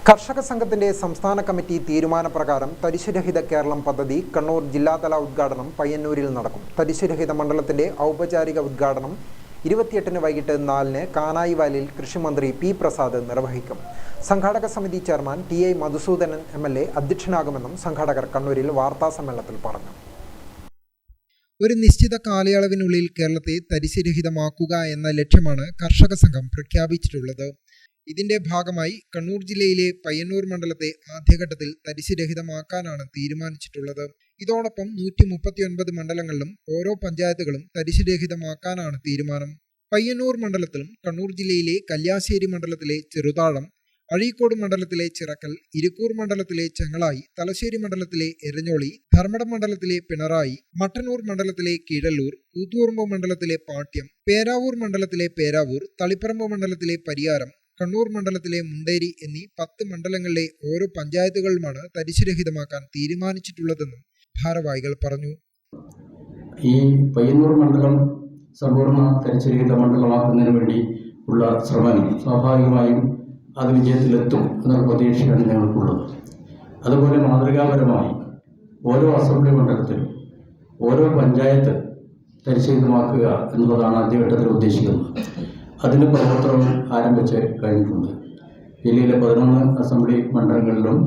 കർഷക സംഘത്തിന്റെ സംസ്ഥാന കമ്മിറ്റി തീരുമാനപ്രകാരം തരിശുരഹിത കേരളം പദ്ധതി കണ്ണൂർ ജില്ലാതല ഉദ്ഘാടനം പയ്യന്നൂരിൽ നടക്കും. തരിശുരഹിത മണ്ഡലത്തിന്റെ ഔപചാരിക ഉദ്ഘാടനം 28-ന് വൈകിട്ട് 4-ന് കാനായിവാലിൽ കൃഷിമന്ത്രി പി പ്രസാദ് നിർവഹിക്കും. സംഘാടക സമിതി ചെയർമാൻ ടി.ഐ. മധുസൂദനൻ എം.എൽ.എ അധ്യക്ഷനാകുമെന്നും സംഘാടകർ കണ്ണൂരിൽ വാർത്താസമ്മേളനത്തിൽ പറഞ്ഞു. ഒരു നിശ്ചിത കാലയളവിനുള്ളിൽ കേരളത്തെ തരിശുരഹിതമാക്കുക എന്ന ലക്ഷ്യമാണ് കർഷക സംഘം പ്രഖ്യാപിച്ചിട്ടുള്ളത്. ഇതിന്റെ ഭാഗമായി കണ്ണൂർ ജില്ലയിലെ പയ്യന്നൂർ മണ്ഡലത്തെ ആദ്യഘട്ടത്തിൽ തരിശുരഹിതമാക്കാനാണ് തീരുമാനിച്ചിട്ടുള്ളത്. ഇതോടൊപ്പം 139 മണ്ഡലങ്ങളിലും ഓരോ പഞ്ചായത്തുകളും തരിശുരഹിതമാക്കാനാണ് തീരുമാനം. പയ്യന്നൂർ മണ്ഡലത്തിലും കണ്ണൂർ ജില്ലയിലെ കല്യാശ്ശേരി മണ്ഡലത്തിലെ ചെറുതാഴം, അഴീക്കോട് മണ്ഡലത്തിലെ ചിറക്കൽ, ഇരിക്കൂർ മണ്ഡലത്തിലെ ചെങ്ങളായി, തലശ്ശേരി മണ്ഡലത്തിലെ എരഞ്ഞോളി, ധർമ്മടം മണ്ഡലത്തിലെ പിണറായി, മട്ടന്നൂർ മണ്ഡലത്തിലെ കീഴല്ലൂർ, കൂത്തുപറമ്പ് മണ്ഡലത്തിലെ പാട്യം, പേരാവൂർ മണ്ഡലത്തിലെ പേരാവൂർ, തളിപ്പറമ്പ് മണ്ഡലത്തിലെ പരിയാരം, കണ്ണൂർ മണ്ഡലത്തിലെ മുണ്ടേരി എന്നീ 10 മണ്ഡലങ്ങളിലെ ഓരോ പഞ്ചായത്തുകളുമാണ് തരിശുരഹിതമാക്കാൻ തീരുമാനിച്ചിട്ടുള്ളതെന്നും ഭാരവാഹികൾ പറഞ്ഞു. ഈ പയ്യന്നൂർ മണ്ഡലം സമ്പൂർണ്ണ തരിശുരഹിത മണ്ഡലമാക്കുന്നതിന് വേണ്ടി ഉള്ള ശ്രമം സ്വാഭാവികമായും അത് വിജയത്തിലെത്തും എന്നുള്ള പ്രതീക്ഷയാണ് ഞങ്ങൾക്കുള്ളത്. അതുപോലെ മാതൃകാപരമായി ഓരോ അസംബ്ലി മണ്ഡലത്തിലും ഓരോ പഞ്ചായത്ത് തരിശുരഹിതമാക്കുക എന്നുള്ളതാണ് ആദ്യഘട്ടത്തിൽ ഉദ്ദേശിക്കുന്നത്. അതിന് പ്രവർത്തനം ആരംഭിച്ച് കഴിഞ്ഞിട്ടുണ്ട്. ജില്ലയിലെ 11 അസംബ്ലി മണ്ഡലങ്ങളിലും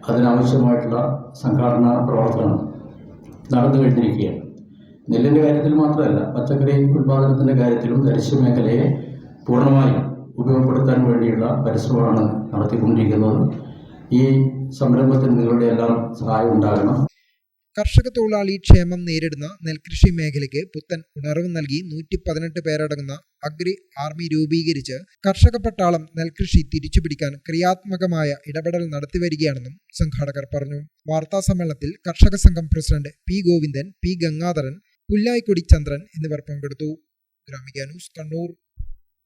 അതിനാവശ്യമായിട്ടുള്ള സംഘാടന പ്രവർത്തനം നടന്നു കഴിഞ്ഞിരിക്കുകയാണ്. നെല്ലിൻ്റെ കാര്യത്തിൽ മാത്രമല്ല, പച്ചക്കറി ഉൽപ്പാദനത്തിൻ്റെ കാര്യത്തിലും തരിശു മേഖലയെ പൂർണ്ണമായും ഉപയോഗപ്പെടുത്താൻ വേണ്ടിയുള്ള പരിശ്രമമാണ് നടത്തിക്കൊണ്ടിരിക്കുന്നത്. ഈ സംരംഭത്തിന് നിങ്ങളുടെ എല്ലാം സഹായം ഉണ്ടാകണം. കർഷക തൊഴിലാളി ക്ഷേമം നേരിടുന്ന നെൽകൃഷി മേഖലയ്ക്ക് പുത്തൻ ഉണർവ് നൽകി 118 പേരടങ്ങുന്ന അഗ്രി ആർമി രൂപീകരിച്ച് കർഷക പട്ടാളം നെൽകൃഷി തിരിച്ചുപിടിക്കാൻ ക്രിയാത്മകമായ ഇടപെടൽ നടത്തിവരികയാണെന്നും സംഘാടകർ പറഞ്ഞു. വാർത്താസമ്മേളനത്തിൽ കർഷക സംഘം president P Govindan, P Gangadharan, Pullayikodi Chandran എന്നിവർ പങ്കെടുത്തു. ഗ്രാമിക ന്യൂസ്, കണ്ണൂർ.